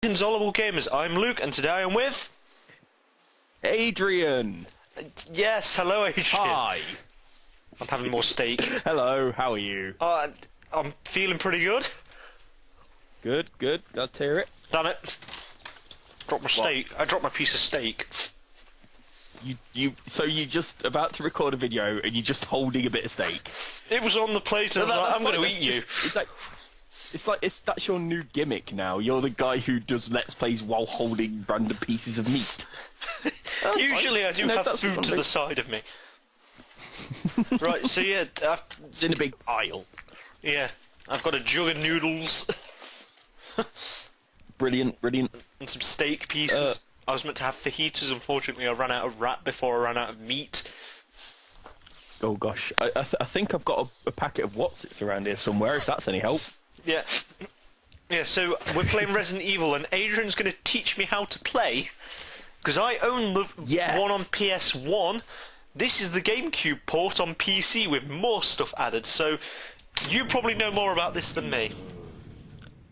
Inconsolable Gamers, I'm Luke, and today I am with... Adrian! Yes, hello Adrian. Hi! I'm having more steak. Hello, how are you? I'm feeling pretty good. Good, good, glad to hear it. Damn it. Dropped my steak. I dropped my piece of steak. So you're just about to record a video and you're just holding a bit of steak? It was on the plate and I was like, I'm going to eat you. That's your new gimmick now. You're the guy who does Let's Plays while holding random pieces of meat. Usually I do have food to the side of me. Right, so yeah... It's in a big pile. Yeah, I've got a jug of noodles. Brilliant, brilliant. And some steak pieces. I was meant to have fajitas, unfortunately I ran out of wrap before I ran out of meat. Oh gosh, I think I've got a packet of Wotsits around here somewhere, if that's any help. Yeah. Yeah, so we're playing Resident Evil and Adrian's going to teach me how to play. Because I own the one on PS1. This is the GameCube port on PC with more stuff added, so you probably know more about this than me.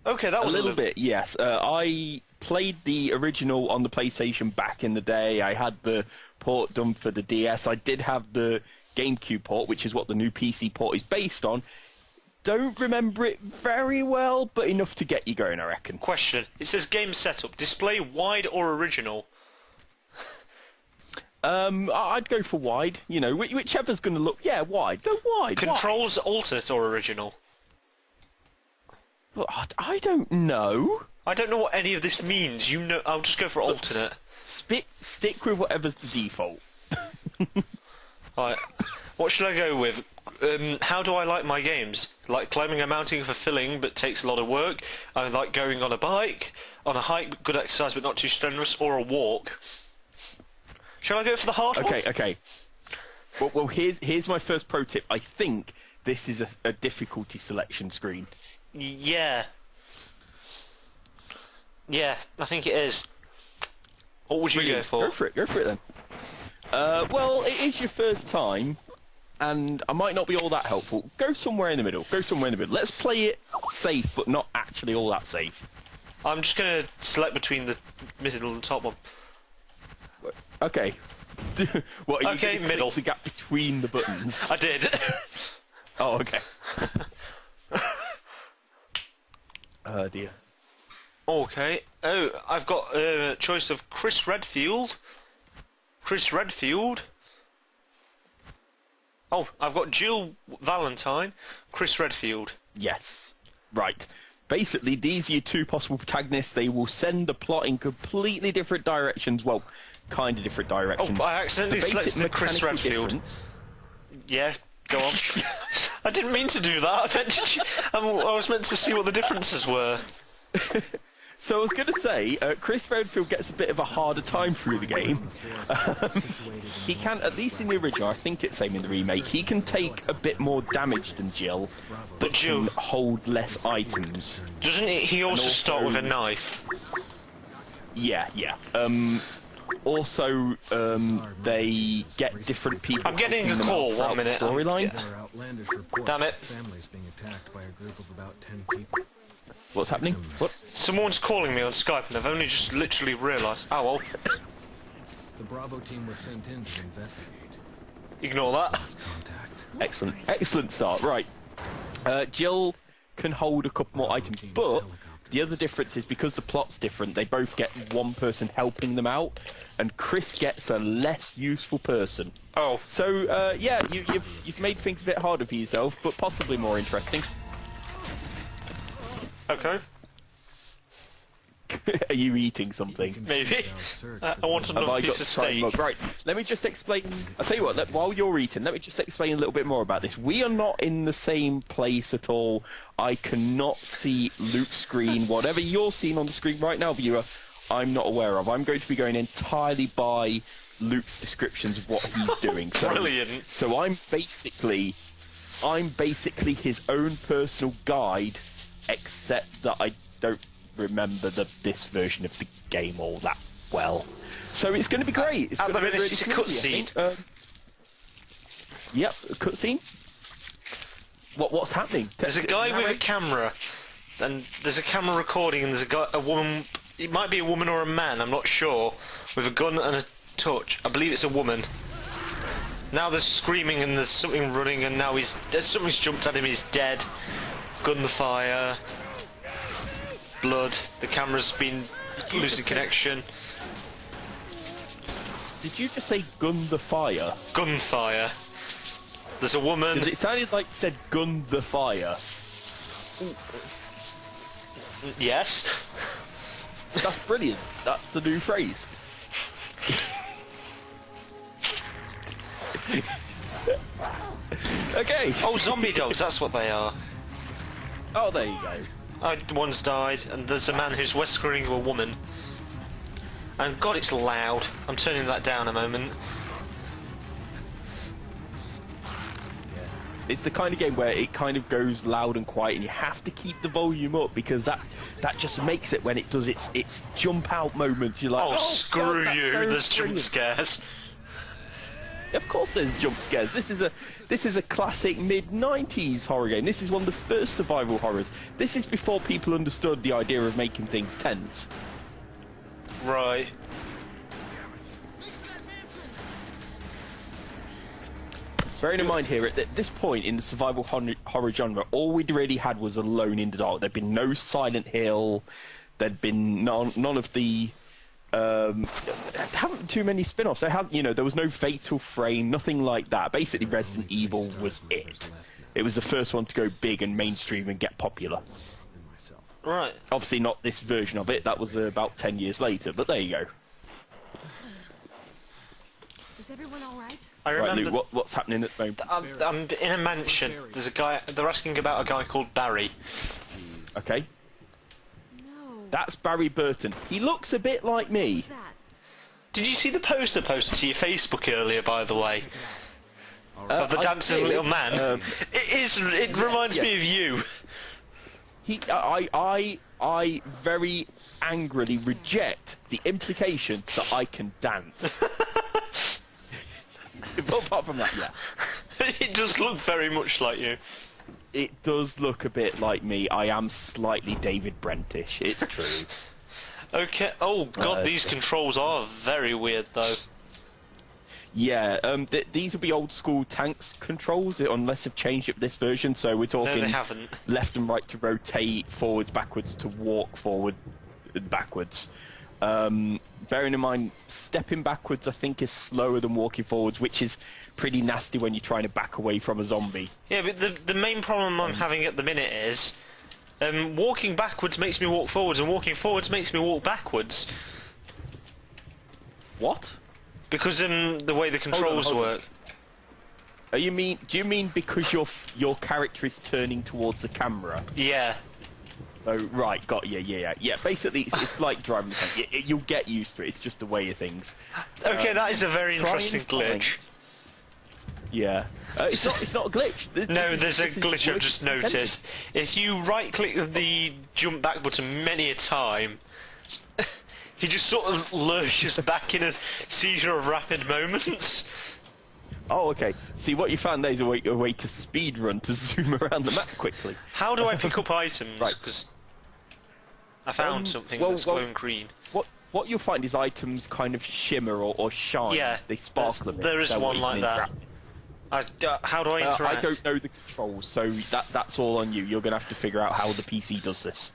Okay, that was a little bit, yes. I played the original on the PlayStation back in the day. I had the port done for the DS. I did have the GameCube port, which is what the new PC port is based on. Don't remember it very well, but enough to get you going, I reckon. Question. It says game setup. Display wide or original? I'd go for wide. You know, whichever's going to look... Yeah, wide. Go wide. Controls alternate or original? Well, I don't know. I don't know what any of this means. You know, I'll just go for alternate. Stick with whatever's the default. Right. What should I go with? How do I like my games? Like climbing a mountain fulfilling but takes a lot of work. I like going on a bike, on a hike, good exercise but not too strenuous, or a walk. Shall I go for the hard one? Okay. Well, here's my first pro tip. I think this is a difficulty selection screen. Yeah. Yeah, I think it is. What would you go for? Go for it then. Well, it is your first time, and I might not be all that helpful. Go somewhere in the middle. Let's play it safe, but not actually all that safe. I'm just going to select between the middle and top one. Okay. What, are you okay, middle. The gap between the buttons? I did. Oh, okay. Oh, dear. Okay. Oh, I've got a choice of Chris Redfield. Oh, I've got Jill Valentine, Chris Redfield. Yes. Right. Basically, these are your two possible protagonists. They will send the plot in completely different directions. Well, kind of different directions. Oh, I accidentally selected the Chris Redfield. Yeah, go on. I didn't mean to do that. I was meant to see what the differences were. So I was going to say, Chris Redfield gets a bit of a harder time through the game. He can, at least in the original, I think it's same in the remake, he can take a bit more damage than Jill, but Jill can hold less items. Doesn't he also start with a knife? Yeah. Also, they get different people. I'm getting a call. 1 minute. Storyline. Damn it! What's happening? What? Someone's calling me on Skype, and I've only just literally realised. Oh well. The Bravo team was sent in to investigate. Ignore that. Excellent start. Right. Jill can hold a couple more items, but the other difference is because the plot's different, they both get one person helping them out, and Chris gets a less useful person. Oh. So, yeah, you've made things a bit harder for yourself, but possibly more interesting. Okay. Are you eating something? Maybe. I want another piece of steak. Right, let me just explain... I'll tell you what, while you're eating, let me just explain a little bit more about this. We are not in the same place at all. I cannot see Luke's screen. Whatever you're seeing on the screen right now, viewer, I'm not aware of. I'm going to be going entirely by Luke's descriptions of what he's doing. So, brilliant. So I'm basically his own personal guide, except that I don't remember this version of the game all that well. So it's going to be great. It's at the minute really it's a cutscene. Yep, a cutscene. What's happening? There's a guy with a camera, and there's a camera recording, and there's a woman It might be a woman or a man, I'm not sure. With a gun and a torch. I believe it's a woman. Now there's screaming and there's something running and now something's jumped at him, he's dead. Gun the fire. Blood. The camera's been losing connection. Did you just say gun the fire? Gunfire. There's a woman. Because it sounded like you said gun the fire. Yes. That's brilliant. That's the new phrase. Okay. Oh, zombie dogs, that's what they are. Oh, there you go. One's died, and there's a man who's whispering to a woman. And God, it's loud. I'm turning that down a moment. It's the kind of game where it kind of goes loud and quiet, and you have to keep the volume up because that just makes it when it does its jump out moment. You're like, oh screw God, you! so There's jump brilliant. scares. Of course, there's jump scares. This is a classic mid-90s horror game. This is one of the first survival horrors. This is before people understood the idea of making things tense. Right. Bearing in mind here, at this point in the survival horror genre, all we'd really had was Alone in the Dark. There'd been no Silent Hill. There'd been none of the... there haven't been too many spin-offs. There was no Fatal Frame, nothing like that. Basically, Resident Evil was it. It was the first one to go big and mainstream and get popular. Right. Obviously not this version of it. That was about 10 years later, but there you go. Is everyone all right? I remember. Right, Luke, what's happening at the moment? I'm in a mansion. There's a guy. They're asking about a guy called Barry. Okay. No. That's Barry Burton. He looks a bit like me. What's that? Did you see the poster posted to your Facebook earlier, by the way? Of the I dancing did. little man. It reminds me of you. I very angrily reject the implication that I can dance. But apart from that, yeah. It does look very much like you. It does look a bit like me. I am slightly David Brentish. It's true. Okay. Oh God, these controls are very weird, though. Yeah, these will be old school tanks controls, unless they've changed it for this version. So we're talking No, they haven't. left and right to rotate, forwards, backwards to walk forward, and backwards. Bearing in mind, stepping backwards I think is slower than walking forwards, which is pretty nasty when you're trying to back away from a zombie. Yeah, but the main problem I'm having at the minute is walking backwards makes me walk forwards, and walking forwards makes me walk backwards. What? Because the way the controls work. Do you mean because your character is turning towards the camera? Yeah. So right, got you. Yeah. Basically, it's like driving the tank. You'll get used to it. It's just the way of things. Okay, that is a very interesting glitch. Yeah. It's not a glitch. No, there's a glitch I've just noticed. If you right-click the jump back button many a time, he just sort of lurches back in a seizure of rapid moments. Oh, okay. See, what you found there is a way to speed run to zoom around the map quickly. How do I pick up items? Right. Because I found something that's glowing green. What you'll find is items kind of shimmer or shine. Yeah, they sparkle a bit. there is So one you like can that. How do I interact? I don't know the controls, so that's all on you. You're going to have to figure out how the PC does this.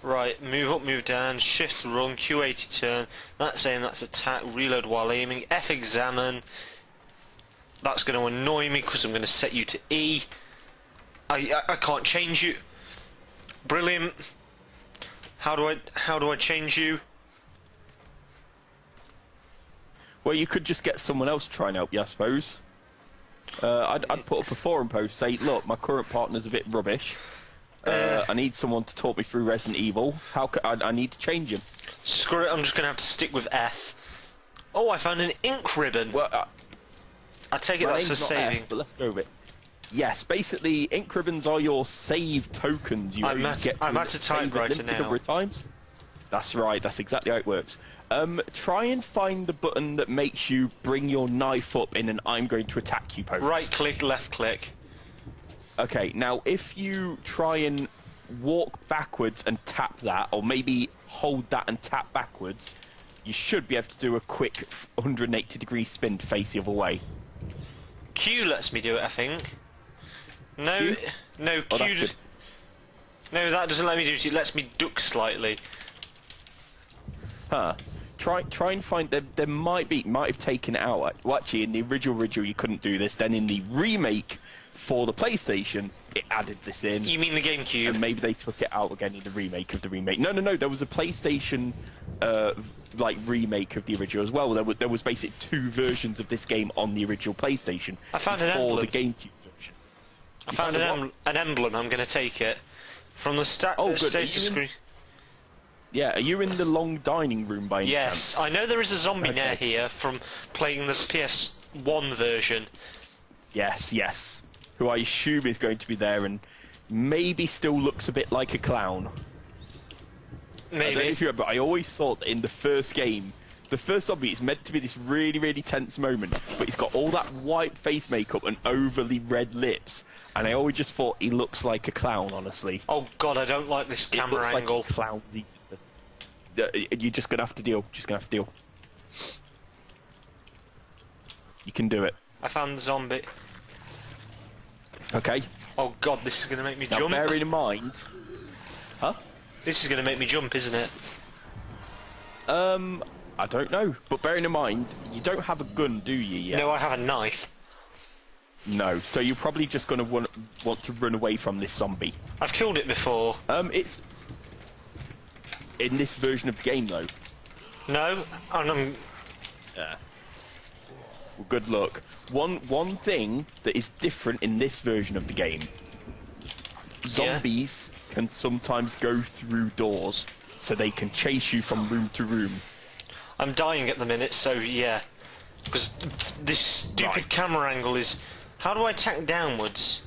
Right, move up, move down, shift run, Q80 turn, that's aim, that's attack, reload while aiming, F examine. That's going to annoy me because I'm going to set you to E. I can't change you. Brilliant. How do I change you? Well, you could just get someone else to try and help you, I suppose. I'd put up a forum post, say, look, my current partner's a bit rubbish. I need someone to talk me through Resident Evil. I need to change him. Screw it, I'm just going to have to stick with F. Oh, I found an ink ribbon. Well, I take it that's for saving. F, but let's go with it. Yes, basically, ink ribbons are your save tokens. I'm at a typewriter now. Number of times. That's right. That's exactly how it works. Try and find the button that makes you bring your knife up in an I'm going to attack you pose. Right click, left click. Okay, now if you try and walk backwards and tap that, or maybe hold that and tap backwards, you should be able to do a quick 180-degree spin to face the other way. Q lets me do it, I think. No, Q? no, Oh, Q. that's good. No, that doesn't let me do it. It lets me duck slightly. Huh. Try and find... There might have taken it out. Well, actually, in the original you couldn't do this. Then in the remake for the PlayStation, it added this in. You mean the GameCube? And maybe they took it out again in the remake of the remake. No. There was a PlayStation... remake of the original as well. There was basically 2 versions of this game on the original PlayStation. I found an emblem. The GameCube version. I found an emblem. I'm going to take it from the status screen. Yeah, are you in the long dining room by any Yes, chance? I know there is a zombie near here from playing the PS1 version. Yes. Who I assume is going to be there and maybe still looks a bit like a clown. Maybe. I don't know if you remember, I always thought that in the first game, the first zombie is meant to be this really, really tense moment, but he's got all that white face makeup and overly red lips, and I always just thought he looks like a clown, honestly. Oh god, I don't like this camera it looks angle. Like a clown. You're just gonna have to deal. You can do it. I found the zombie. Okay. Oh god, this is going to make me Now, jump. bearing in mind... Huh? This is going to make me jump, isn't it? I don't know. But bearing in mind, you don't have a gun, do you, yet? No, I have a knife. No, so you're probably just going to want to run away from this zombie. I've killed it before. It's... In this version of the game, though. No, and Yeah. Well, good luck. One thing that is different in this version of the game. Zombies can sometimes go through doors, so they can chase you from room to room. I'm dying at the minute, so yeah. Because this stupid camera angle is... How do I attack downwards?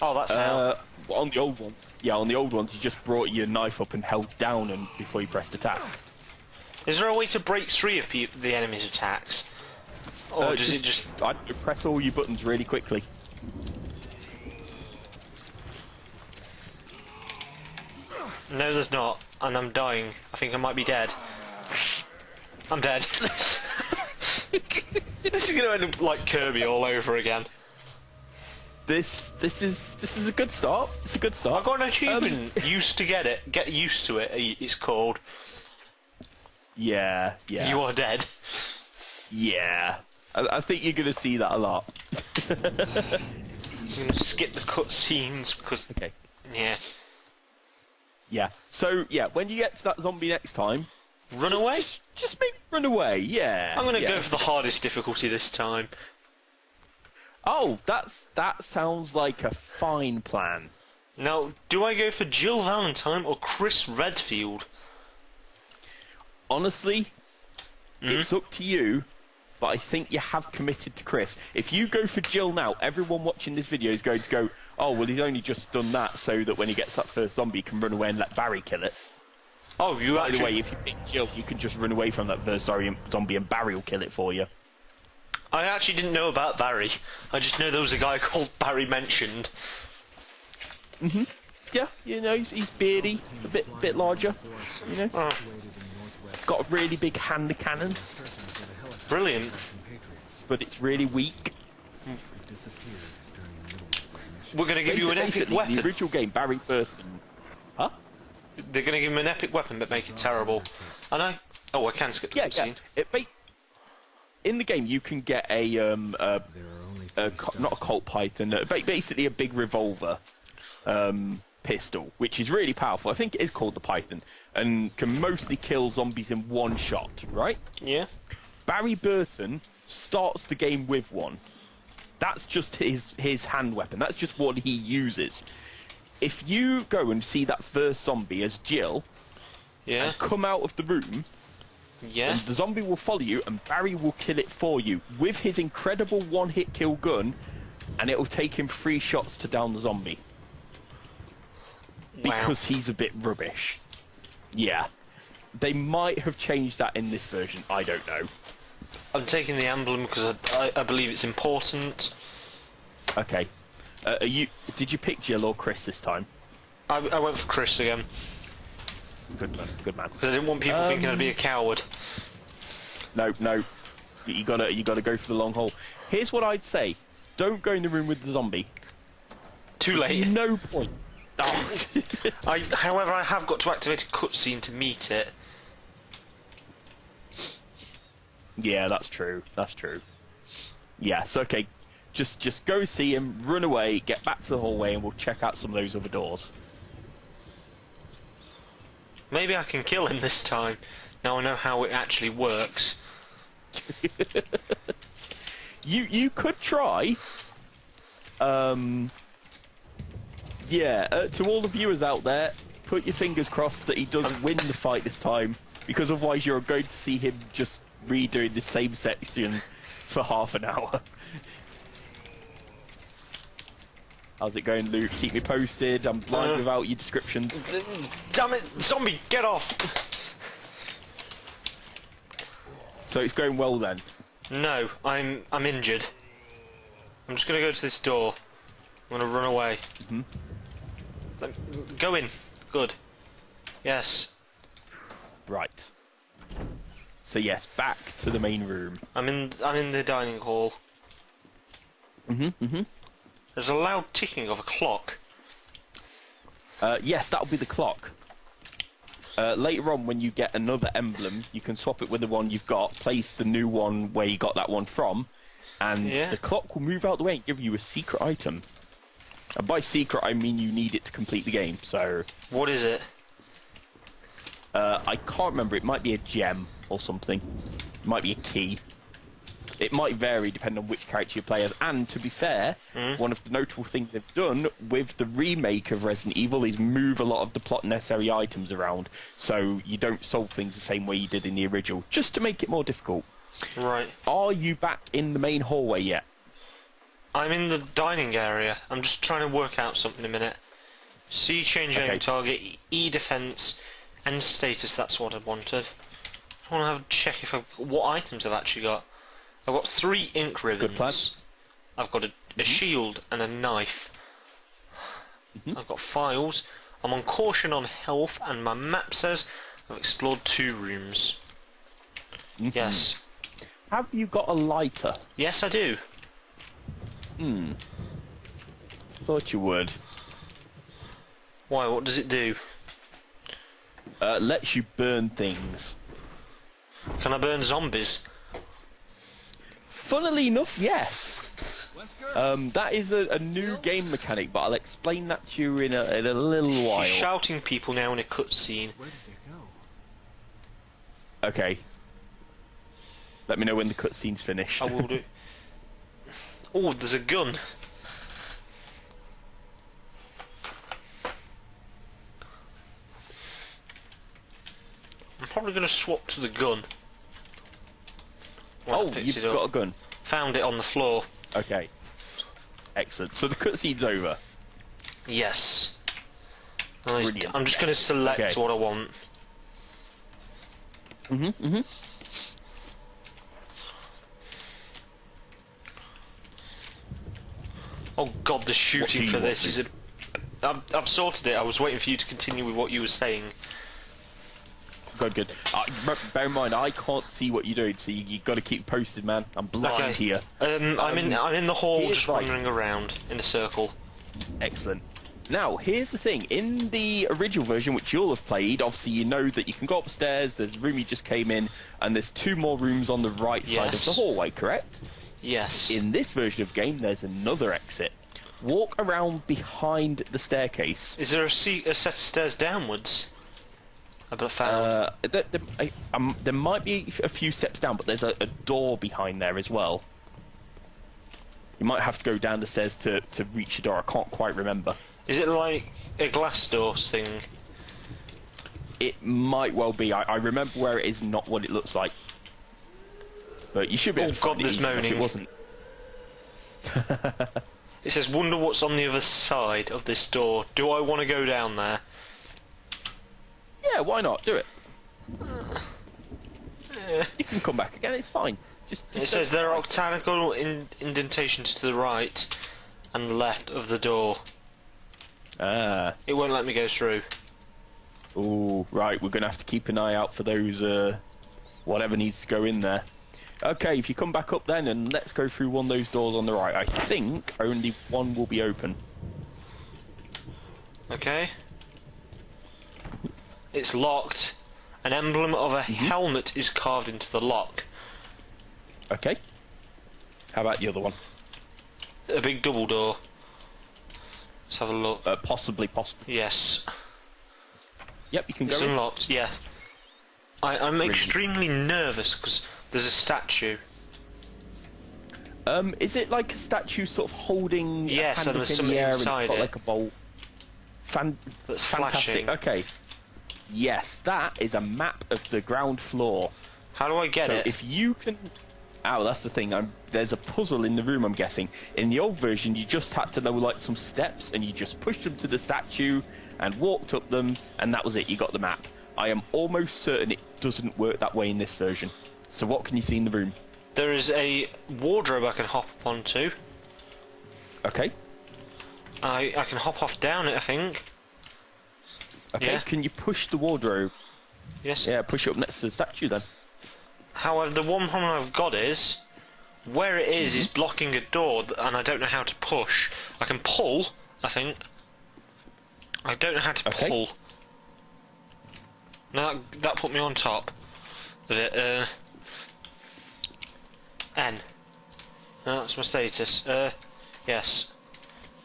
Oh, that's how. On the old one. Yeah, on the old ones, you just brought your knife up and held down and before you pressed attack. Is there a way to break free of the enemy's attacks? Or does it just... I'd press all your buttons really quickly. No, there's not. And I'm dying. I think I might be dead. I'm dead. This is going to end up like Kirby all over again. This is a good start. It's a good start. I got an achievement. Used to get it. Get used to it. It's called. Yeah. You are dead. Yeah. I think you're going to see that a lot. I'm going to skip the cutscenes because... Okay. Yeah. Yeah. So, yeah, when you get to that zombie next time... Run away? Just maybe run away, yeah. I'm going to go for the hardest difficulty this time. Oh, that sounds like a fine plan. Now, do I go for Jill Valentine or Chris Redfield? Honestly, it's up to you, but I think you have committed to Chris. If you go for Jill now, everyone watching this video is going to go, oh, well, he's only just done that so that when he gets that first zombie, he can run away and let Barry kill it. Oh, you By actually... the way, if you pick Jill, you can just run away from that first zombie and Barry will kill it for you. I actually didn't know about Barry. I just know there was a guy called Barry mentioned. Yeah, you know, he's beardy, a bit larger, you know. Oh, He's got a really big hand cannon, brilliant. but it's really weak. We're going to give you an epic Basically, weapon. the original game, Barry Burton... Huh? They're going to give him an epic weapon but make it terrible. I know. Oh, I can skip the cutscene. In the game, you can get not a Colt Python, basically a big revolver pistol, which is really powerful. I think it is called the Python, and can mostly kill zombies in one shot, right? Yeah. Barry Burton starts the game with one. That's just his hand weapon. That's just what he uses. If you go and see that first zombie as Jill, and come out of the room, and the zombie will follow you, and Barry will kill it for you with his incredible one-hit kill gun, and it will take him 3 shots to down the zombie. Because he's a bit rubbish. Yeah. They might have changed that in this version. I don't know. I'm taking the emblem because I believe it's important. Okay. Did you pick Jill or Chris this time? I went for Chris again. Good man, good man. Because I didn't want people thinking I'd be a coward. No, no. You gotta go for the long haul. Here's what I'd say. Don't go in the room with the zombie. Too late. No point. Oh. However, I have got to activate a cutscene to meet it. Yeah, that's true. That's true. Yes, okay. Just go see him, run away, get back to the hallway, and we'll check out some of those other doors. Maybe I can kill him this time. Now I know how it actually works. You could try. Yeah, to all the viewers out there, put your fingers crossed that he does win the fight this time, because otherwise you're going to see him just redoing the same section for half an hour. How's it going, Luke? Keep me posted. I'm blind without your descriptions. Damn it, zombie, get off! So it's going well then? No, I'm injured. I'm just gonna go to this door. I'm gonna run away. Go in. Good. Yes. Right. So yes, back to the main room. I'm in the dining hall. There's a loud ticking of a clock. Yes, that'll be the clock. Later on, when you get another emblem, you can swap it with the one you've got, place the new one where you got that one from, and the clock will move out the way and give you a secret item. And by secret, I mean you need it to complete the game, so... What is it? I can't remember. It might be a gem or something. It might be a key. It might vary depending on which character you play as. And to be fair, one of the notable things they've done with the remake of Resident Evil is move a lot of the plot necessary items around, so you don't solve things the same way you did in the original, just to make it more difficult. Right. Are you back in the main hallway yet? I'm in the dining area. I'm just trying to work out something a minute. C, change aim target, E, defense, and status. That's what I wanted. I want to have a check if what items I've actually got. I've got 3 ink ribbons. Good plan. I've got a shield and a knife. I've got files. I'm on caution on health, and my map says I've explored 2 rooms. Yes. Have you got a lighter? Yes, I do. Thought you would. Why? What does it do? Lets you burn things. Can I burn zombies? Funnily enough, yes. That is a new game mechanic, but I'll explain that to you in a little while. He's shouting people now in a cutscene. Where did they go? Okay. Let me know when the cutscene's finished. I will do. Oh, there's a gun. I'm probably going to swap to the gun. Oh, you've got a gun. Found it on the floor. Okay. Excellent. So the cutscene's over. Yes. Brilliant. I'm just going to select what I want. Oh god, the shooting for this is I've sorted it. I was waiting for you to continue with what you were saying. Good. Bear in mind, I can't see what you're doing, so you got to keep posted, man. I'm blind here. I'm in the hall, just wandering around in a circle. Excellent. Now, here's the thing. In the original version, which you'll have played, obviously you know that you can go upstairs, there's a room you just came in, and there's 2 more rooms on the right side of the hallway, correct? Yes. In this version of the game, there's another exit. Walk around behind the staircase. Is there a set of stairs downwards? I've found. There might be a few steps down, but there's a door behind there as well. You might have to go down the stairs to reach the door. I can't quite remember. Is it like a glass door thing? It might well be. I remember where it is, not what it looks like. But you should be able to find it easy if it wasn't. It says, wonder what's on the other side of this door. Do I want to go down there? Yeah, why not? Do it. You can come back again, it's fine. Just it says there are octagonal indentations to the right and left of the door. Ah. It won't let me go through. Ooh, right, we're going to have to keep an eye out for those, whatever needs to go in there. Okay, if you come back up then, and let's go through one of those doors on the right. I think only one will be open. Okay. It's locked. An emblem of a helmet is carved into the lock. Okay. How about the other one? A big double door. Let's have a look. Possibly. Yes. Yep, you can go It's in. unlocked, yeah. I'm extremely nervous because there's a statue. Is it like a statue sort of holding Yes, a and hand there's up in the something air and inside it's got it. like a bowl? That's Fantastic. flashing. Okay. Yes, that is a map of the ground floor. How do I get So it? if you can... Oh, that's the thing. There's a puzzle in the room, I'm guessing. In the old version, you just had to know like some steps, and you just pushed them to the statue and walked up them, and that was it. You got the map. I am almost certain it doesn't work that way in this version. So what can you see in the room? There is a wardrobe I can hop up onto. Okay. I can hop off down it, I think. Okay. Yeah. Can you push the wardrobe? Yes. Yeah, push it up next to the statue then. However, the one problem I've got is where it is blocking a door, and I don't know how to push. I can pull, I think. I don't know how to pull. No, that put me on top of it. N. No, that's my status. Yes.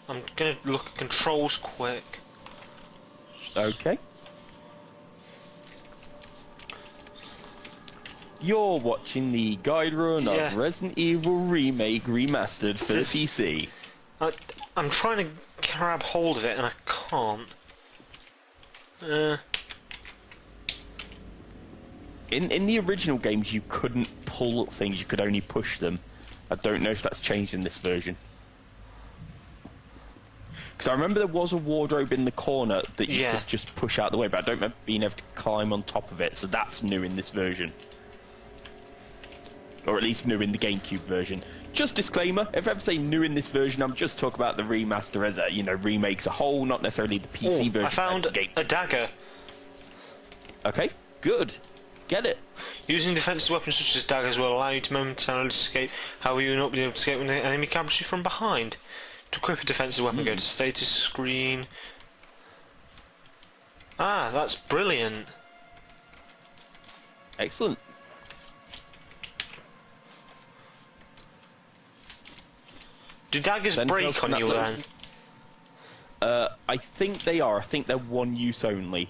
I'm gonna look at controls quick. Okay. You're watching the guide run Yeah. of Resident Evil Remake Remastered for the This- PC. I'm trying to grab hold of it and I can't. In the original games, you couldn't pull up things; you could only push them. I don't know if that's changed in this version. Because I remember there was a wardrobe in the corner that you could just push out the way, but I don't remember being able to climb on top of it. So that's new in this version, or at least new in the GameCube version. Just disclaimer: if I ever say new in this version, I'm just talking about the remaster as a remakes a whole, not necessarily the PC version. I found a dagger. Okay, good. Get it. Using defensive weapons such as daggers will allow you to momentarily escape. However, you will not be able to escape when the enemy captures you from behind. To equip a defensive weapon, go to status screen. Ah, that's brilliant. Excellent. Do daggers Then break open on that you little- then? I think they are. I think they're one use only.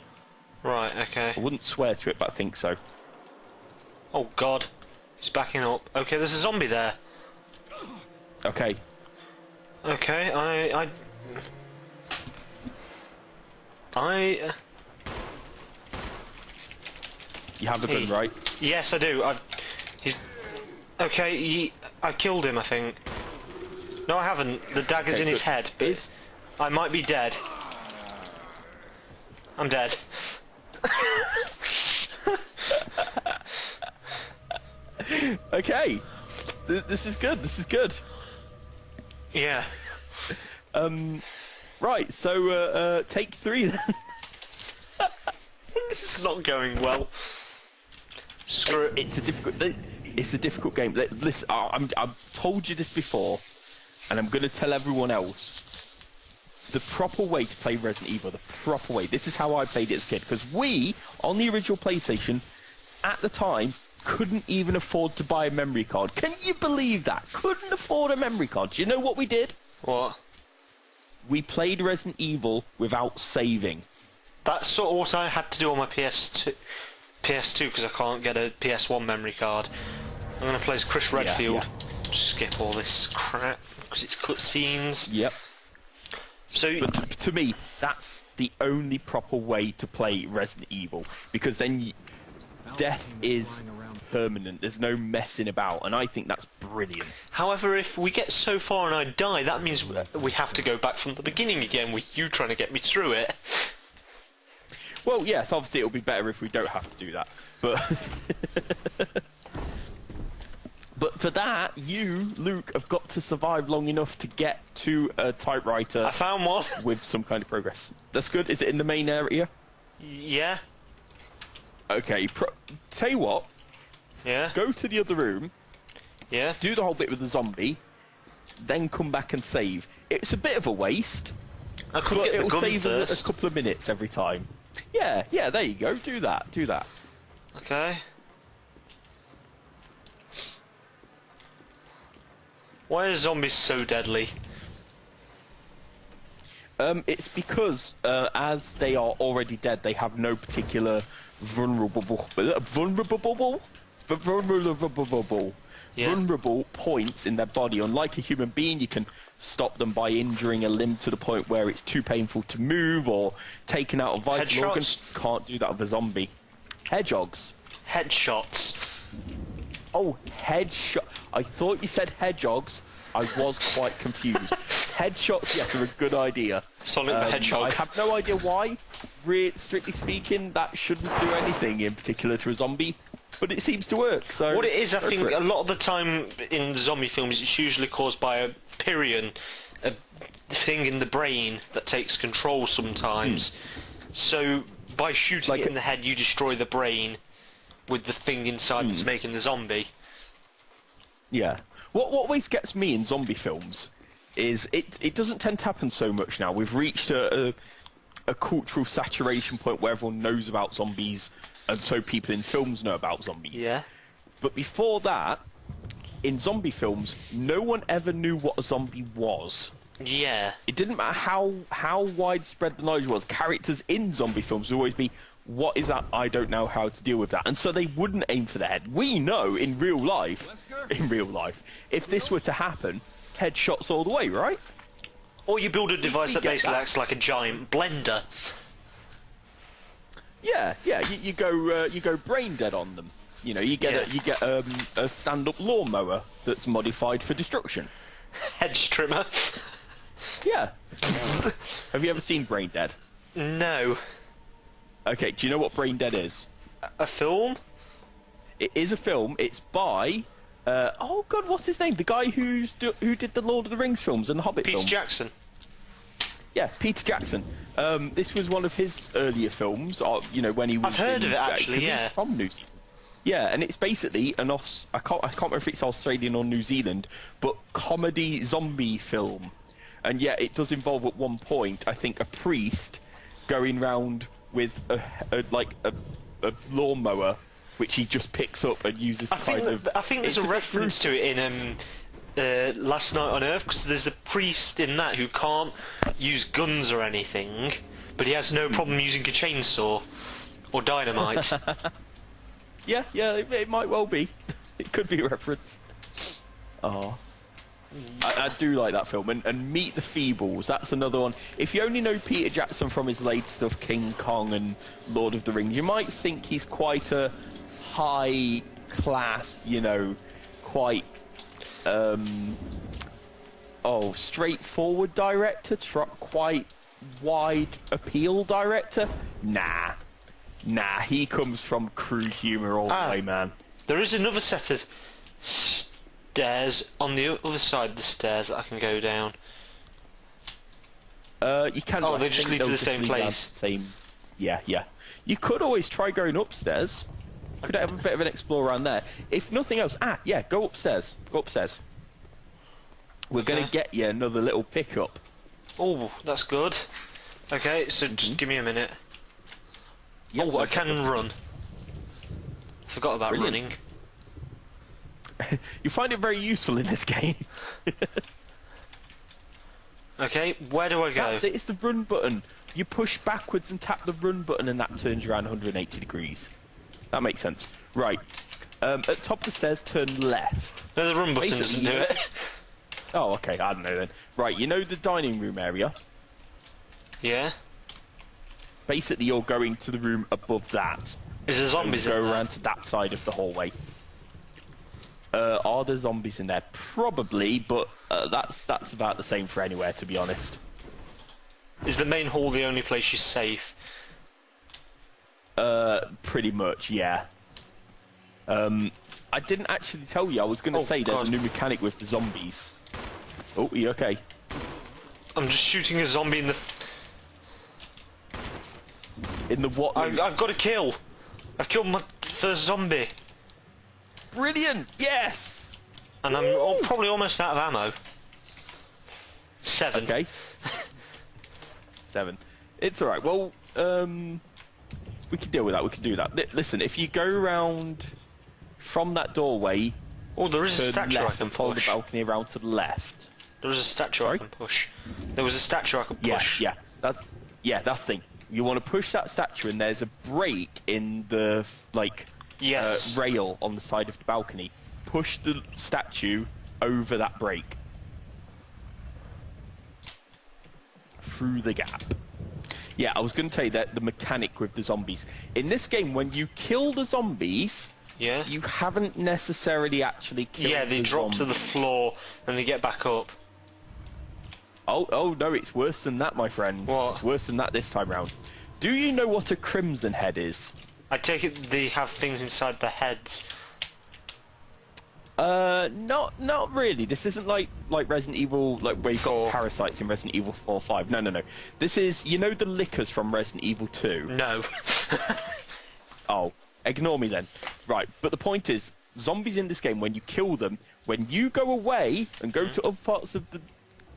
Right, okay. I wouldn't swear to it, but I think so. Oh god. He's backing up. Okay, there's a zombie there. Okay. Okay, I You have the gun, right? Yes, I do. He's... Okay, I killed him, I think. No, I haven't. The dagger's in his head, but I might be dead. I'm dead. Okay. This is good. This is good. Yeah. Right, so take 3 then. This is not going well. Screw it. It's a difficult game. Listen, I've told you this before, and I'm going to tell everyone else. The proper way to play Resident Evil, the proper way. This is how I played it as a kid, because we, on the original PlayStation, at the time, couldn't even afford to buy a memory card. Can you believe that? Couldn't afford a memory card. Do you know what we did? What? We played Resident Evil without saving. That's sort of what I had to do on my PS2 because I can't get a PS1 memory card. I'm going to play as Chris Redfield. Just skip all this crap because it's cutscenes. Yep. So, But to me, that's the only proper way to play Resident Evil, because then death is permanent. There's no messing about, and I think that's brilliant. however, if we get so far and I die, that means we have to go back from the beginning again with you trying to get me through it. Well, yes, obviously it'll be better if we don't have to do that, but but For that, you, Luke, have got to survive long enough to get to a typewriter I found one. with some kind of progress. That's good. Is it in the main area? Yeah. Okay, tell you what, Yeah. go to the other room, Yeah. do the whole bit with the zombie, then come back and save. It's a bit of a waste, I could but get the it'll gun save us first. a couple of minutes every time. Yeah, there you go. Do that. Okay. Why are zombies so deadly? It's because, as they are already dead, they have no particular vulnerable points in their body. Unlike a human being, you can stop them by injuring a limb to the point where it's too painful to move or taking out a vital organ. Can't do that with a zombie. Hedgehogs. Headshots. Oh, headshot. I thought you said hedgehogs. I was quite confused. Headshots, yes, are a good idea. Sonic the Hedgehog. I have no idea why. Strictly speaking, that shouldn't do anything in particular to a zombie, but it seems to work. So what it is, I think, a lot of the time in zombie films, it's usually caused by a pirion, a thing in the brain that takes control sometimes. So by shooting it in the head, you destroy the brain with the thing inside that's making the zombie. Yeah. What always gets me in zombie films is it doesn't tend to happen so much now. We've reached a cultural saturation point where everyone knows about zombies, and so people in films know about zombies. Yeah. But before that, in zombie films, no one ever knew what a zombie was. Yeah. It didn't matter how widespread the knowledge was. Characters in zombie films would always be, what is that? I don't know how to deal with that. And so they wouldn't aim for the head. We know in real life, if this were to happen, headshots all the way, right? Or you build a device that basically acts like a giant blender. Yeah. You go brain dead on them. You know, you get a stand-up lawnmower that's modified for destruction. Hedge trimmer. Yeah. Have you ever seen Brain Dead? No. Okay, do you know what Brain Dead is? A film? It is a film. It's by... oh, God, what's his name? The guy who did the Lord of the Rings films and the Hobbit films. Peter Jackson. Yeah, Peter Jackson. This was one of his earlier films, you know, when he was... I've heard of it, actually, yeah. He's from New Zealand. Yeah, and it's basically an I can't remember if it's Australian or New Zealand, but comedy zombie film. And yeah, it does involve at one point, I think, a priest going round with a lawnmower, which he just picks up and uses I think there's a reference to it in Last Night on Earth, because there's a priest in that who can't use guns or anything, but he has no problem using a chainsaw or dynamite. Yeah, it might well be. It could be a reference. Oh. I do like that film. And Meet the Feebles, that's another one. If you only know Peter Jackson from his late stuff, King Kong and Lord of the Rings, you might think he's quite a high-class, you know, quite, straightforward director, quite wide appeal director. Nah, he comes from crude humour all the way, man. There is another set of stairs on the other side of the stairs that I can go down. You can. Oh, they just lead to the same place. Yeah. You could always try going upstairs. Could have a bit of an explore around there. If nothing else, go upstairs. We're going to get you another little pickup. Oh, that's good. Okay, so just give me a minute. Yep, I can run. Forgot about running. You find it very useful in this game. Okay, where do I go? That's it, it's the run button. You push backwards and tap the run button and that turns you around 180 degrees. That makes sense. Right. At top of the stairs, turn left. No, the run button doesn't do it. Oh, okay, I don't know then. Right, you know the dining room area? Yeah? Basically, you're going to the room above that. Is there zombies in there? Go around to that side of the hallway. Are there zombies in there? Probably, but that's about the same for anywhere, to be honest. Is the main hall the only place you're safe? Pretty much, yeah. I I didn't actually tell you. I was going to say there's God. a new mechanic with the zombies. Oh, are you okay? I'm just shooting a zombie in the... In the what? I've got a kill. I've killed my first zombie. Brilliant! Yes! And I'm probably almost out of ammo. 7. Okay. 7. It's alright. Well, we can deal with that. We can do that. Listen, if you go around from that doorway... Oh, there is a statue I left can and follow the push. balcony around to the left. There is a statue I can push. There was a statue I could push. Yeah. That's the thing. You want to push that statue, and there's a break in the Yes. rail on the side of the balcony. Push the statue over that break. Through the gap. Yeah, I was going to tell you that the mechanic with the zombies. In this game, when you kill the zombies, Yeah? you haven't necessarily actually killed Yeah, they the drop to the zombies. floor and they get back up. Oh no, it's worse than that, my friend. What? It's worse than that this time round. Do you know what a crimson head is? I take it they have things inside their heads. Not really. This isn't like Resident Evil, like where you've got parasites in Resident Evil 4 or 5. No. This is, you know the lickers from Resident Evil 2? No. Oh, ignore me then. Right, but the point is, zombies in this game, when you kill them, when you go away and go to other parts of the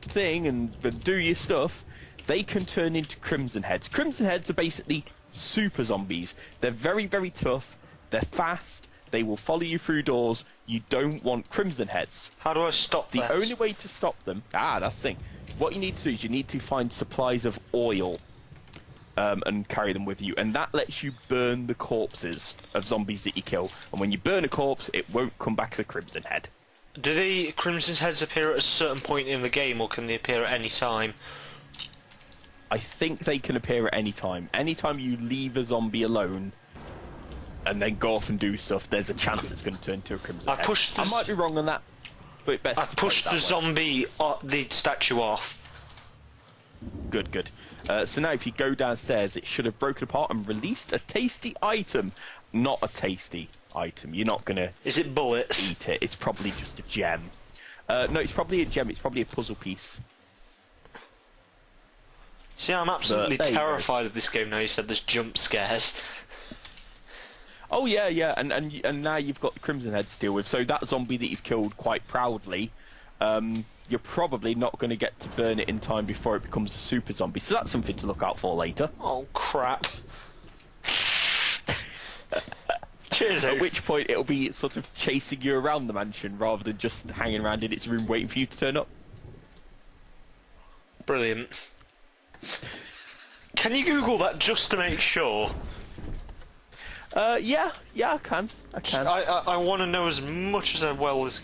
thing and do your stuff, they can turn into crimson heads. Crimson heads are basically super zombies. They're very, very tough. They're fast. They will follow you through doors. You don't want crimson heads. How do I stop The that? only way to stop them... that's the thing. What you need to do is you need to find supplies of oil and carry them with you. And that lets you burn the corpses of zombies that you kill. And when you burn a corpse, it won't come back as a crimson head. Do the crimson heads appear at a certain point in the game, or can they appear at any time? I think they can appear at any time. Anytime you leave a zombie alone and then go off and do stuff, there's a chance it's going to turn into a crimson head. I might be wrong on that, but best I to play pushed it the that way. zombie, the statue off. Good. So now if you go downstairs, it should have broken apart and released a tasty item. Not a tasty item. You're not going to Is it bullets? eat it. It's probably just a gem. No, it's probably a gem. It's probably a puzzle piece. See, I'm absolutely There you go. terrified of this game now you said there's jump scares. Oh yeah, and now you've got the crimson head to deal with. So that zombie that you've killed quite proudly, you're probably not going to get to burn it in time before it becomes a super zombie. So that's something to look out for later. Oh, crap. Cheers, At which point it'll be sort of chasing you around the mansion rather than just hanging around in its room waiting for you to turn up. Brilliant. Can you Google that just to make sure? Yeah, I can. I want to know as much as well as...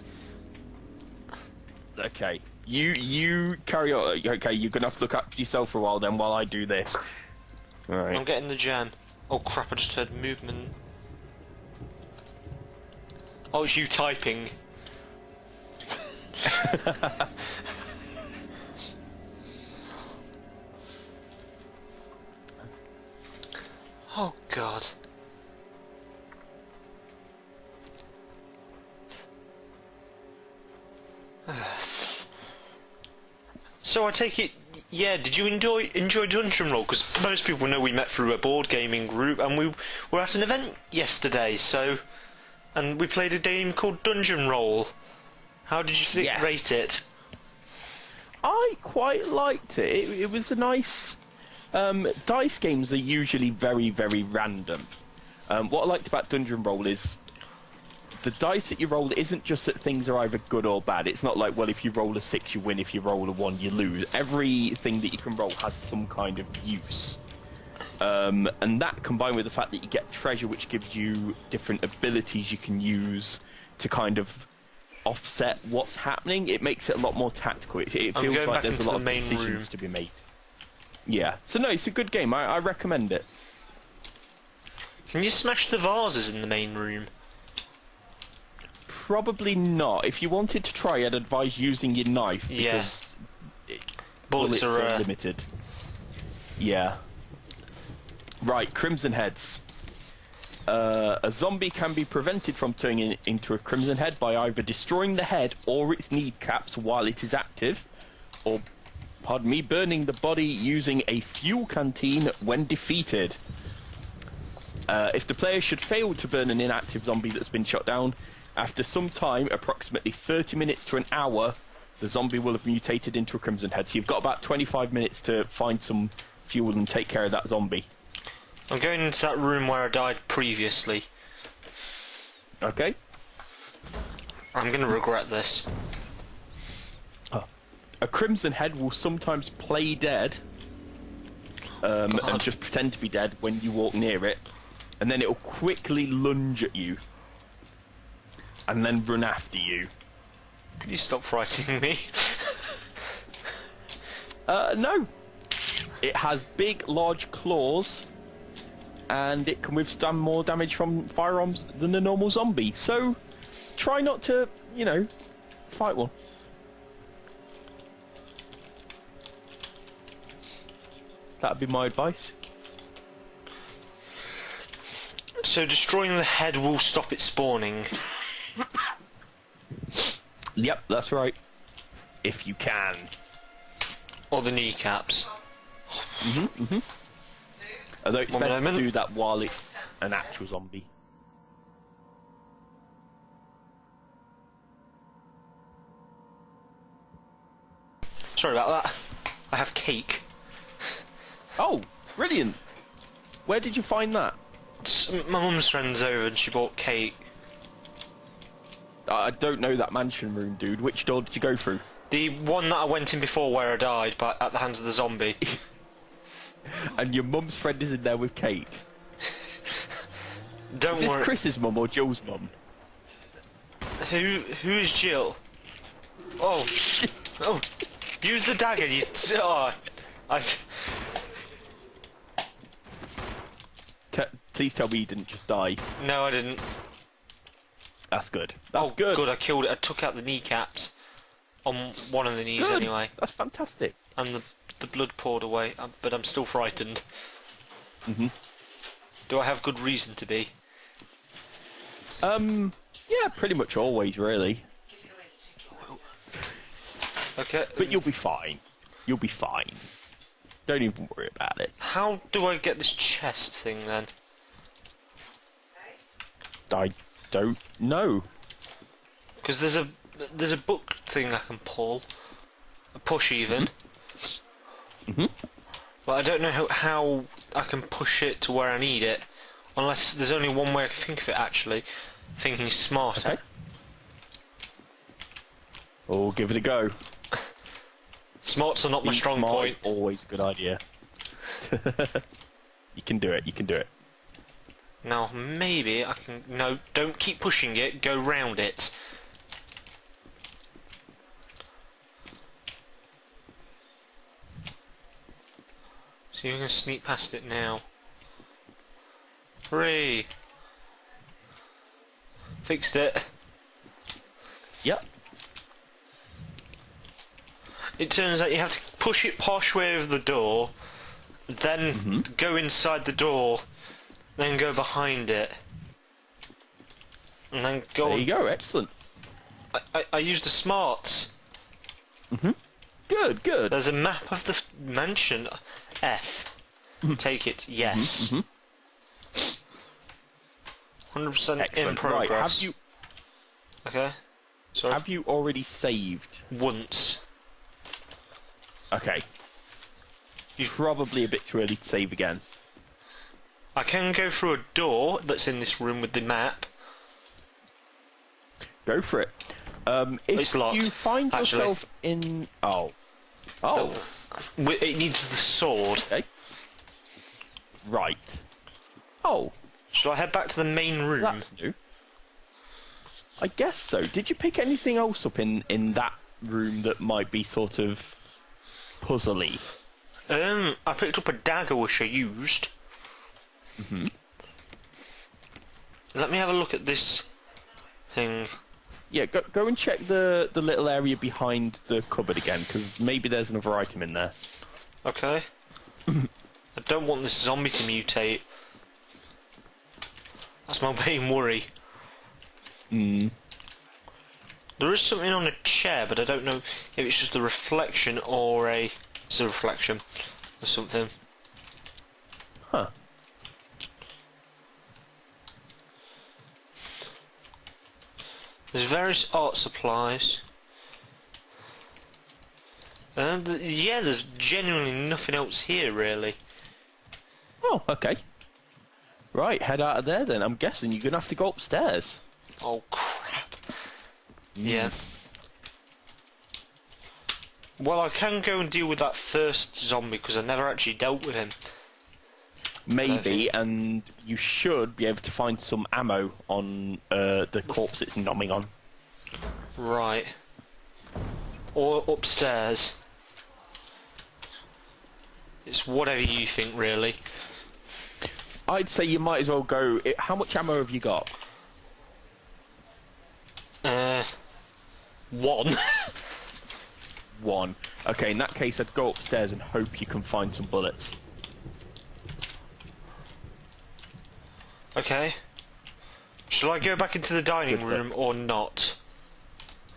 Okay. You carry on. Okay, you're going to have to look after yourself for a while then while I do this. Alright. I'm getting the gem. Oh crap, I just heard movement. Oh, it's you typing. Oh god. So I take it, yeah, did you enjoy Dungeon Roll? Because most people know we met through a board gaming group and we were at an event yesterday, so... And we played a game called Dungeon Roll. How did you think, Yes. rate it? I quite liked it. It was a nice... dice games are usually very, very random. What I liked about Dungeon Roll is the dice that you roll isn't just that things are either good or bad. It's not like, well, if you roll a 6 you win, if you roll a 1 you lose. Everything that you can roll has some kind of use. And that combined with the fact that you get treasure which gives you different abilities you can use to kind of offset what's happening, it makes it a lot more tactical. It feels going like back there's a into lot the of main decisions room. to be made. Yeah. So no, it's a good game. I recommend it. Can you smash the vases in the main room? Probably not. If you wanted to try, I'd advise using your knife because Bullets are limited. Yeah. Right, Crimson Heads. A zombie can be prevented from turning into a crimson head by either destroying the head or its kneecaps while it is active, or, pardon me, burning the body using a fuel canteen when defeated. If the player should fail to burn an inactive zombie that's been shot down, after some time, approximately 30 minutes to an hour, the zombie will have mutated into a crimson head. So you've got about 25 minutes to find some fuel and take care of that zombie. I'm going into that room where I died previously. Okay. I'm going to regret this. A crimson head will sometimes play dead and just pretend to be dead when you walk near it, and then it'll quickly lunge at you and then run after you. Could you stop frightening me? No. It has big, large claws, and it can withstand more damage from firearms than a normal zombie. So, try not to, you know, fight one. That'd be my advice. So destroying the head will stop it spawning? Yep, that's right. If you can. Or the kneecaps? Although it's One best moment. to do that while it's an actual zombie. Sorry about that. I have cake. Oh, brilliant. Where did you find that? My mum's friend's over and she bought cake. I don't know that mansion room, dude. Which door did you go through? The one that I went in before where I died, but at the hands of the zombie. And your mum's friend is in there with cake. Don't Is this worry. Chris's mum or Jill's mum? Who is Jill? Oh, oh! Use the dagger. You. Oh, Please tell me you didn't just die. No, I didn't. That's good. That's Oh, good. good. I killed it. I took out the kneecaps on one of the knees Good. anyway, That's fantastic. and the blood poured away. But I'm still frightened. Do I have good reason to be? Yeah, pretty much always, really. Okay. But you'll be fine. You'll be fine. Don't even worry about it. How do I get this chest thing then? I don't know. Because there's a book thing I can pull, a push even. But I don't know how I can push it to where I need it, unless there's only one way I can think of it. Actually, thinking smarter. Okay. Oh, give it a go. Smarts are not my Being strong smart point. is always a good idea. You can do it. You can do it. Now maybe I can. No, don't keep pushing it. Go round it. So you can sneak past it now. Hooray! Fixed it. Yep. It turns out you have to push it partially over the door, then go inside the door, then go behind it, and then go. There you go. Excellent. I used the smarts. Good. Good. There's a map of the mansion. F. Take it. Yes. 100% in Excellent. progress. Right. Have you Okay. Sorry. have you already saved? Once. Okay. Probably a bit too early to save again. I can go through a door that's in this room with the map. Go for it. If It's locked, you find actually. yourself in... Oh. It needs the sword. Okay. Right. Oh, Should I head back to the main room? that's new. I guess so. Did you pick anything else up in that room that might be sort of puzzly? I picked up a dagger which I used. Let me have a look at this thing. Yeah, go and check the little area behind the cupboard again, because maybe there's another item in there. Okay. I don't want this zombie to mutate. That's my main worry. Hmm. There is something on a chair, but I don't know if it's just a reflection or it's a reflection or something. Huh. There's various art supplies. And yeah, there's genuinely nothing else here, really. Oh, okay. Right, head out of there then. I'm guessing you're going to have to go upstairs. Oh, crap. Yeah. Well, I can go and deal with that first zombie, because I never actually dealt with him. Maybe, and you should be able to find some ammo on the corpse it's nomming on. Right. Or upstairs. It's whatever you think, really. I'd say you might as well go... How much ammo have you got? 1. 1. Okay, in that case, I'd go upstairs and hope you can find some bullets. Okay. Shall I go back into the dining room or not?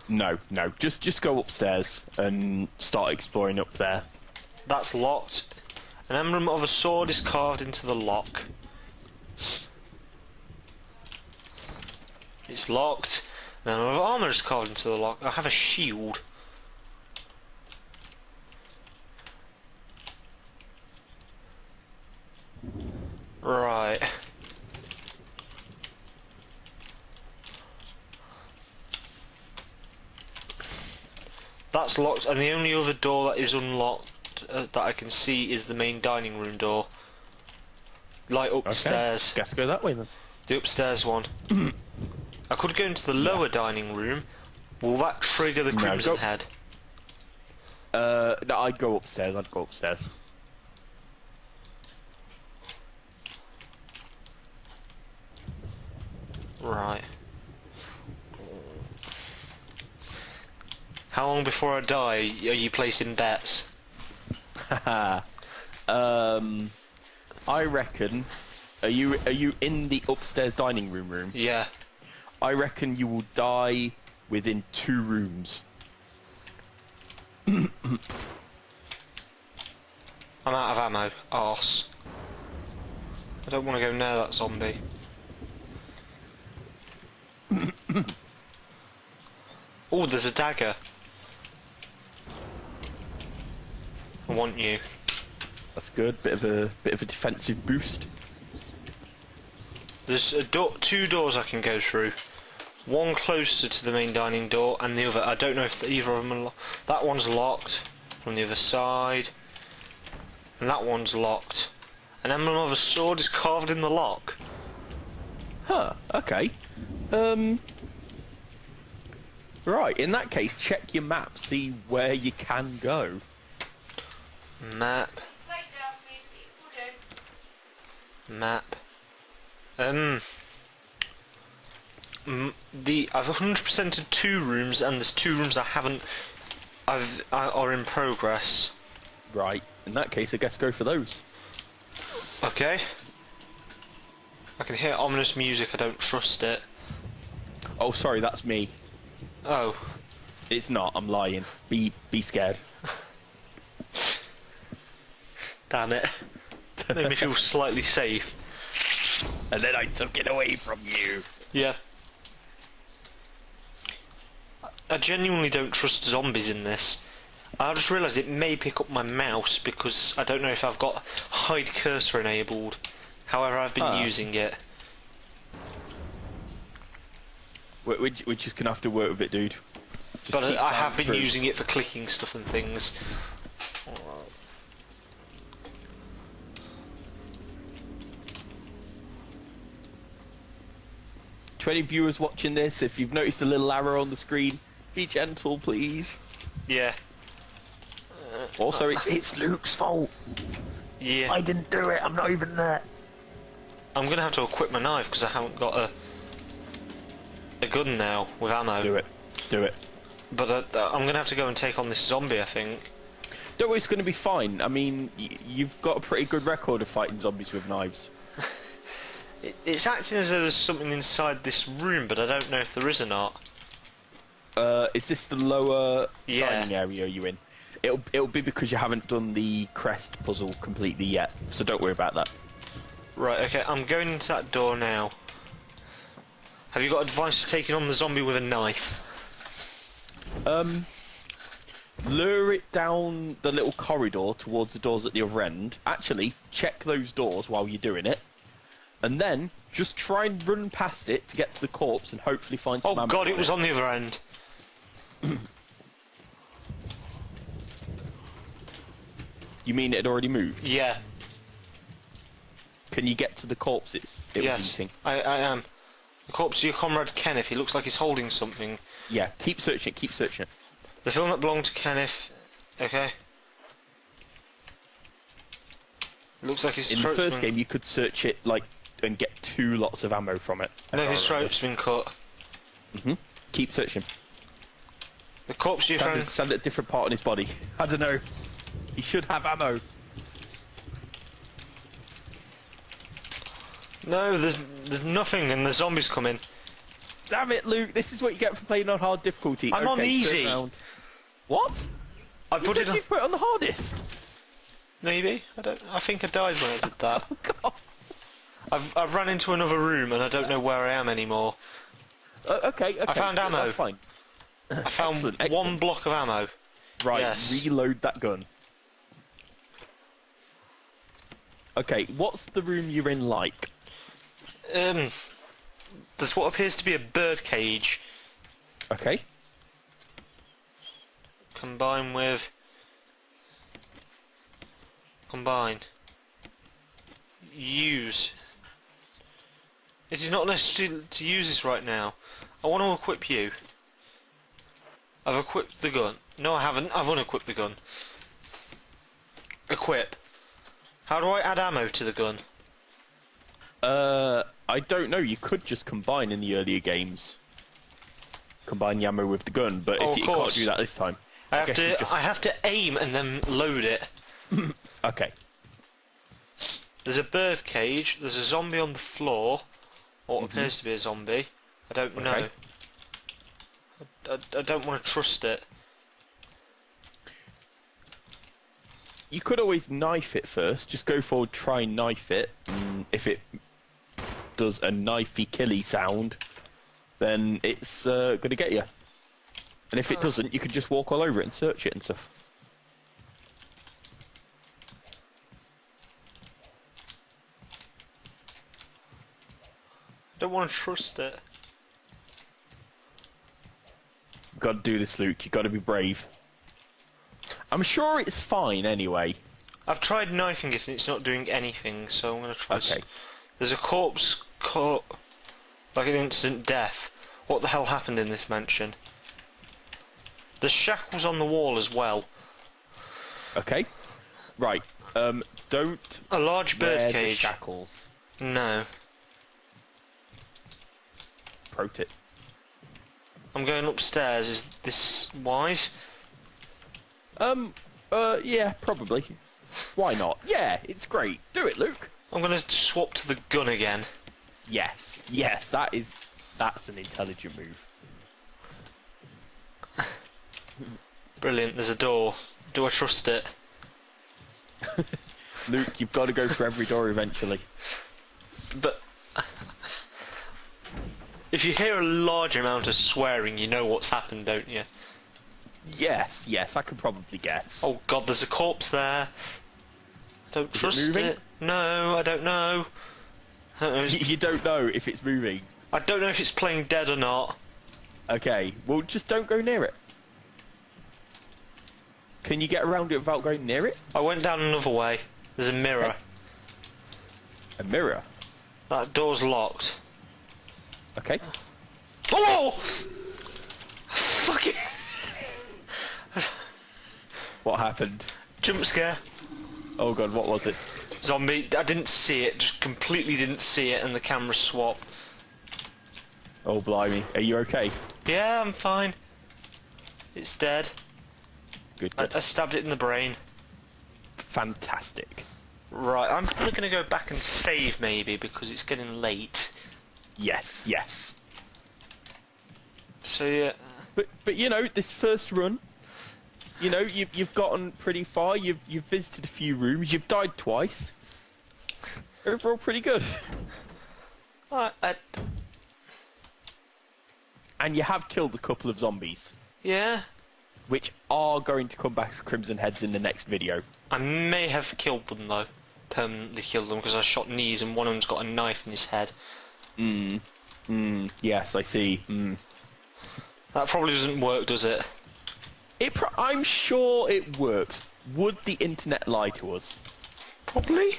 No, no. Just go upstairs and start exploring up there. That's locked. An emblem of a sword is carved into the lock. It's locked. An emblem of armour is carved into the lock. I have a shield. Right. That's locked, and the only other door that is unlocked that I can see is the main dining room door. Light upstairs. Okay. Guess go that way then. The upstairs one. I could go into the lower dining room. Will that trigger the Crimson Head? No, I'd go upstairs. I'd go upstairs. Right. How long before I die are you placing bets? I reckon. Are you in the upstairs dining room? Yeah. I reckon you will die within 2 rooms. I'm out of ammo. Arse. I don't want to go near that zombie. Oh, there's a dagger. I want you. That's good. Bit of a defensive boost. There's a door, 2 doors I can go through. One closer to the main dining door, and the other. I don't know if either of them are locked. That one's locked from the other side, and that one's locked. An emblem of a sword is carved in the lock. Huh. Okay. Right. In that case, check your map. See where you can go. Map. Map. I've 100%ed 2 rooms, and there's 2 rooms I haven't. Are in progress. Right. In that case, I guess go for those. Okay. I can hear ominous music. I don't trust it. Oh, sorry, that's me. Oh. It's not. I'm lying. Be scared. Damn it. Made me feel slightly safe. And then I took it away from you. Yeah. I genuinely don't trust zombies in this. I just realised it may pick up my mouse because I don't know if I've got hide cursor enabled. However, I've been using it. We're just gonna have to work with it, dude. Just But keep I have plowing been through. using it for clicking stuff and things. To any viewers watching this, if you've noticed a little arrow on the screen, be gentle, please. Yeah. Also, it's Luke's fault. Yeah. I didn't do it. I'm not even there. I'm going to have to equip my knife because I haven't got a gun now with ammo. Do it. Do it. But I'm going to have to go and take on this zombie, I think. Don't worry, it's going to be fine. I mean, you've got a pretty good record of fighting zombies with knives. It's acting as though there's something inside this room, but I don't know if there is or not. Is this the lower Yeah. dining area you're in? It'll be because you haven't done the crest puzzle completely yet, so don't worry about that. Right, okay, I'm going into that door now. Have you got advice for taking on the zombie with a knife? Lure it down the little corridor towards the doors at the other end. Actually, check those doors while you're doing it. And then, just try and run past it to get to the corpse and hopefully find some Oh ammo god, on it was on the other end. You mean it had already moved? Yeah. Can you get to the corpse it was Yes, eating? I am. The corpse of your comrade Kenneth, he looks like he's holding something. Yeah, keep searching it, keep searching it. The film that belonged to Kenneth. Okay. Looks like his In the throat's first been... game, you could search it, like, and get 2 lots of ammo from it. No, his throat's been cut. Keep searching. The corpse of your friend... Stand at a different part on his body. I don't know. He should have ammo. No, there's nothing, and the zombies come in. Damn it, Luke! This is what you get for playing on hard difficulty. I'm on Okay, easy. turn around. What? I You put said it on... you put it on the hardest. Maybe? I think I died when I did that. Oh God. I've run into another room, and I don't know where I am anymore. Okay. I found ammo. That's fine. I found Excellent. one block of ammo. Right, Yes. reload that gun. Okay, what's the room you're in like? There's what appears to be a bird cage, Okay. combined with... Combined. Use. It is not necessary to use this right now. I want to equip you. I've equipped the gun. No, I haven't. I've unequipped the gun. Equip. How do I add ammo to the gun? I don't know. You could just combine in the earlier games. Combine the ammo with the gun, but Oh, if of you can't course. do that this time, I guess you just... have to aim and then load it. Okay. There's a bird cage. There's a zombie on the floor. Or what appears to be a zombie. I don't know. Okay. I don't want to trust it. You could always knife it first. Just go forward, try and knife it. If it does a knifey killy sound, then it's going to get you. And if it doesn't, you can just walk all over it and search it and stuff. I don't want to trust it. You've got to do this, Luke. You've got to be brave. I'm sure it's fine anyway. I've tried knifing it and it's not doing anything, so I'm going to try... Okay. There's a corpse caught like an instant death. What the hell happened in this mansion? There's shackles on the wall as well. Okay. Right. Don't A large wear bird the cage. shackles. No. Pro tip. I'm going upstairs. Is this wise? Yeah, probably. Why not? Yeah, it's great. Do it, Luke. I'm going to swap to the gun again. Yes, that's an intelligent move. Brilliant. There's a door. Do I trust it? Luke, you've got to go for every door eventually. But if you hear a large amount of swearing, you know what's happened, don't you? Yes, I can probably guess. Oh god, there's a corpse there. I don't Is it trust moving? it. No, I don't know. I don't know. You don't know if it's moving. I don't know if it's playing dead or not. Okay, well just don't go near it. Can you get around it without going near it? I went down another way. There's a mirror. A mirror? That door's locked. Okay. Oh! Fuck it! What happened? Jump scare. Oh god, what was it? Zombie. I didn't see it. Just completely didn't see it, and the camera swapped. Oh blimey, are you okay? Yeah, I'm fine. It's dead. Good, I good. stabbed it in the brain. Fantastic. Right, I'm probably going to go back and save maybe because it's getting late. Yes, yes. So yeah. But you know, this first run, you know, you've gotten pretty far. You've visited a few rooms. You've died twice. Overall, pretty good. And you have killed a couple of zombies. Yeah. Which are going to come back to Crimson Heads in the next video. I may have killed them though. Permanently killed them because I shot knees and one of them's got a knife in his head. Yes, I see. That probably doesn't work, does it? I'm sure it works. Would the internet lie to us? Probably.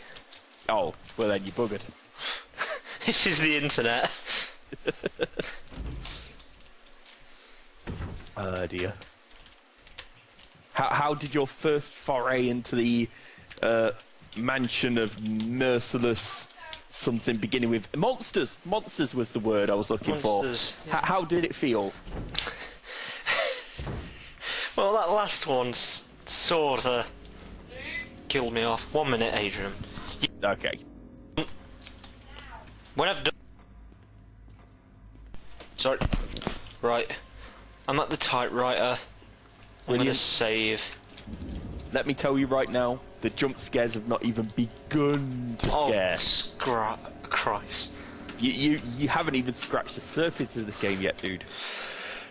Oh, well then you buggered. This is the internet. Oh dear. How did your first foray into the mansion of merciless something beginning with monsters? Monsters was the word I was looking Monsters, for. yeah. How did it feel? Well, that last one sort of killed me off. 1 minute, Adrian. Okay. When I've done... Sorry. Right. I'm at the typewriter. I'm going to save. Let me tell you right now, the jump scares have not even begun to scare. Oh, Christ. You haven't even scratched the surface of this game yet, dude.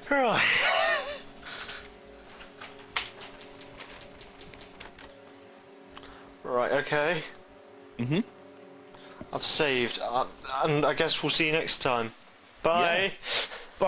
Right. Right, okay. I've saved. And I guess we'll see you next time. Bye. Bye.